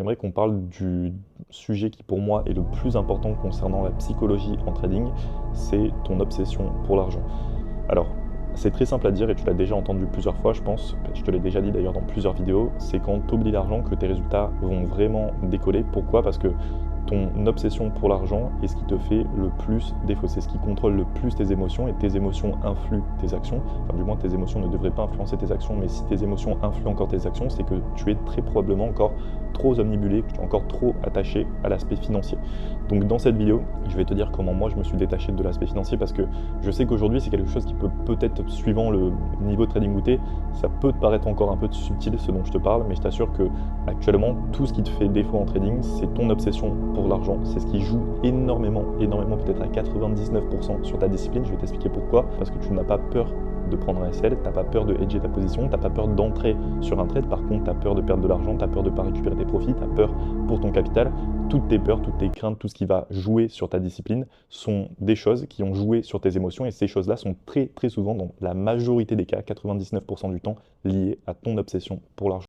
j'aimerais qu'on parle du sujet qui pour moi est le plus important concernant la psychologie en trading, c'est ton obsession pour l'argent. Alors, c'est très simple à dire et tu l'as déjà entendu plusieurs fois, je pense, je te l'ai déjà dit d'ailleurs dans plusieurs vidéos, c'est quand tu oublies l'argent que tes résultats vont vraiment décoller. Pourquoi? Parce que ton obsession pour l'argent est ce qui te fait le plus défaut, c'est ce qui contrôle le plus tes émotions et tes émotions influent tes actions. Enfin, du moins, tes émotions ne devraient pas influencer tes actions, mais si tes émotions influent encore tes actions, c'est que tu es très probablement encore trop omnibulé, que tu es encore trop attaché à l'aspect financier. Donc dans cette vidéo, je vais te dire comment moi je me suis détaché de l'aspect financier parce que je sais qu'aujourd'hui c'est quelque chose qui peut peut-être, suivant le niveau de trading où tu es, ça peut te paraître encore un peu subtil ce dont je te parle, mais je t'assure que actuellement tout ce qui te fait défaut en trading, c'est ton obsession pour l'argent. C'est ce qui joue énormément, peut-être à 99% sur ta discipline. Je vais t'expliquer pourquoi. Parce que tu n'as pas peur de prendre un SL, tu n'as pas peur de hedger ta position, tu n'as pas peur d'entrer sur un trade. Par contre, tu as peur de perdre de l'argent, tu as peur de ne pas récupérer tes profits, tu as peur pour ton capital. Toutes tes peurs, toutes tes craintes, tout ce qui va jouer sur ta discipline sont des choses qui ont joué sur tes émotions et ces choses-là sont très très souvent, dans la majorité des cas, 99% du temps, liées à ton obsession pour l'argent.